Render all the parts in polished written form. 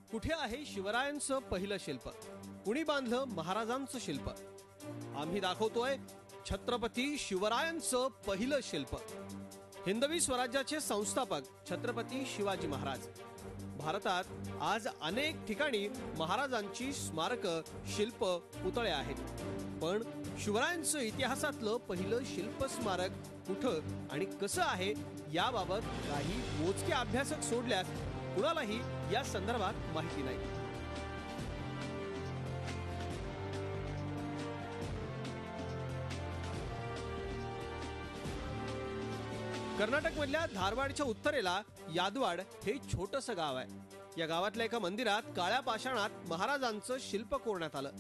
कुठे आहे शिवरायांचं पहिलं शिल्प? कुणी बांधलं महाराजांचं शिल्प? आम्ही दाखवतोय छत्रपती शिवरायांचं पहिलं शिल्प। हिंदवी स्वराज्याचे संस्थापक छत्रपती शिवाजी महाराज। भारतात आज अनेक ठिकाणी महाराजांची स्मारक, शिल्प, पुतळे आहेत, पण शिवरायांचं इतिहासातलं पहिलं शिल्प स्मारक कुठं आणि कसं आहे याबाबत काही मोजके अभ्यासक सोडल्यास कुणालाही या संदर्भात माहिती नाही। कर्नाटक मधल्या धारवाडच्या उत्तरेला यादवाड हे छोटंसं गाव आहे। या गावातल्या एका मंदिरात काळ्या पाषाणात महाराजांचं शिल्प कोरण्यात आलं।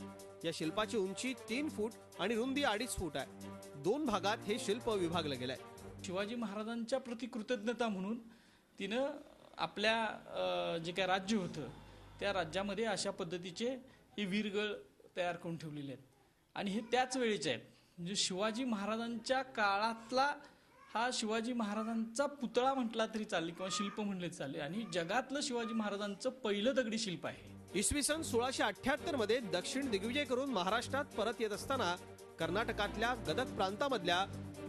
या शिल्पाची उंची 3 फूट आणि रुंदी 2.5 फूट आहे। 2 भागात हे शिल्प विभागलं गेलंय। शिवाजी महाराजांच्या प्रति कृतज्ञता म्हणून तिनं आपल्या जे काय राज्य होतं त्या राज्यामध्ये अशा पद्धतीचे हे वीरगळ तयार करून ठेवलेले आहेत आणि हे त्याच वेळेचे आहेत। म्हणजे शिवाजी महाराजांच्या काळातला हा शिवाजी महाराजांचा पुतळा म्हटला तरी चालेल किंवा शिल्प म्हणले चालेल आणि जगातलं शिवाजी महाराजांचं पहिलं दगडी शिल्प आहे। इसवी सन 1678 मध्ये दक्षिण दिग्विजय करून महाराष्ट्रात परत येत असताना कर्नाटकातल्या गदग प्रांतामधल्या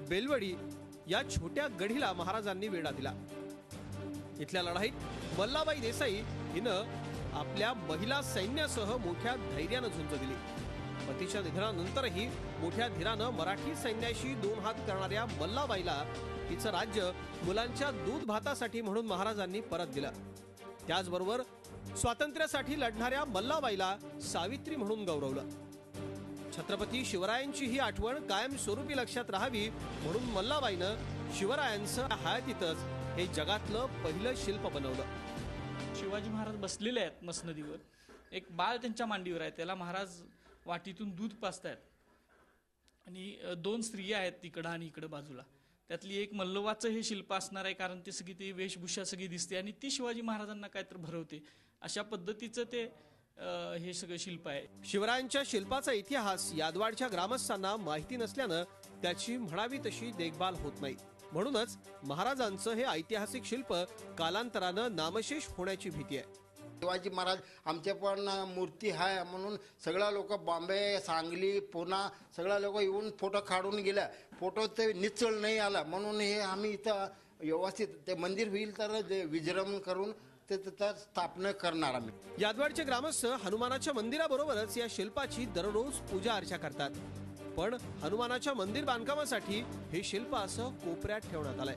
बेलवडी या छोट्या गढीला महाराजांनी वेढा दिला। इथल्या लढाईत मल्लाबाई देसाई हिनं आपल्या महिला सैन्यासह मोठ्या धैर्यानं झुंज दिली। पतीच्या निधनानंतरही मोठ्या धीरानं मराठी सैन्याशी 2 हात करणाऱ्या मल्लाबाईला तिचं राज्य मुलांच्या दूध भातासाठी म्हणून महाराजांनी परत दिलं। त्याचबरोबर स्वातंत्र्यासाठी लढणाऱ्या मल्लाबाईला सावित्री म्हणून गौरवलं। छत्रपती शिवरायांची ही आठवण कायमस्वरूपी लक्षात राहावी म्हणून मल्लाबाईनं शिवरायांचं हयातीतच हे जगातलं पहिलं शिल्प बनवलं। शिवाजी महाराज बसलेले आहेत मसनदीवर, एक बाळ त्यांच्या मांडीवर आहे, त्याला महाराज वाटीतून दूध पाजतायत आणि 2 स्त्रिया आहेत तिकडं आणि इकडं बाजूला। त्यातली एक मल्लवाचं हे शिल्प असणार आहे, कारण ते सगळी ती वेशभूषा सगळी दिसते आणि ती शिवाजी महाराजांना काहीतरी भरवते, अशा पद्धतीचं ते हे सगळं शिल्प आहे। शिवरायांच्या शिल्पाचा इतिहास यादवाडच्या ग्रामस्थांना माहिती नसल्यानं त्याची म्हणावी तशी देखभाल होत नाही। म्हणूनच महाराजांचं हे ऐतिहासिक शिल्प कालांतरानं नामशेष होण्याची भीती आहे। शिवाजी महाराज आमच्या पण मूर्ती आहे म्हणून सगळा लोक बॉम्बे, सांगली, पुणा सगळा लोक येऊन फोटो काढून गेला। फोटो ते निचळ नाही आला म्हणून हे आम्ही इथं व्यवस्थित ते मंदिर होईल तर विजृंभण करून ते स्थापना करणार आम्ही। यादवाडचे ग्रामस्थ हनुमानाच्या मंदिराबरोबरच या शिल्पाची दररोज पूजा अर्चा करतात, पण हनुमानाच्या मंदिर बांधकामासाठी हे शिल्प असं कोपऱ्यात ठेवण्यात आलंय।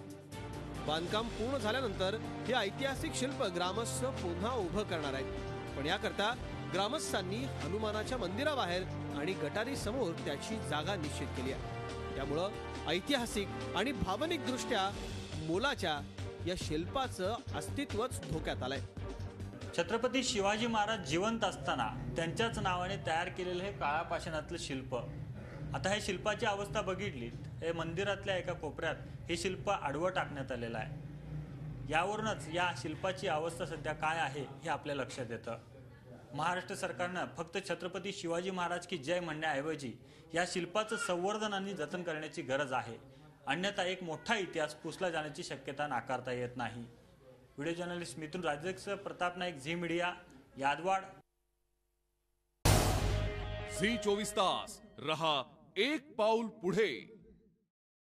बांधकाम पूर्ण झाल्यानंतर हे ऐतिहासिक शिल्प ग्रामस्थ पुन्हा उभं करणार आहेत, पण याकरता ग्रामस्थांनी हनुमानाच्या मंदिराबाहेर आणि गटारी समोर त्याची जागा निश्चित केली आहे। त्यामुळं ऐतिहासिक आणि भावनिक दृष्ट्या मोलाच्या या शिल्पाचं अस्तित्वच धोक्यात आलंय। छत्रपती शिवाजी महाराज जिवंत असताना त्यांच्याच नावाने तयार केलेलं हे काळ्या पाषाणातलं शिल्प, आता हे शिल्पाची अवस्था बघितली, हे मंदिरातल्या एका कोपऱ्यात हे शिल्प आडवं टाकण्यात आलेलं आहे। यावरूनच या शिल्पाची अवस्था सध्या काय आहे हे आपल्या लक्षात येतं। महाराष्ट्र सरकारनं फक्त छत्रपती शिवाजी महाराज की जय म्हणण्याऐवजी या शिल्पाचं संवर्धन आणि जतन करण्याची गरज आहे, अन्यथा एक मोठा इतिहास पुसला जाण्याची शक्यता नाकारता येत नाही। व्हिडिओ जर्नलिस्ट मिथुन राजेसह प्रताप नाईक, झी मीडिया, यादवाड। झी 24 तास रहा एक पाऊल पुढे।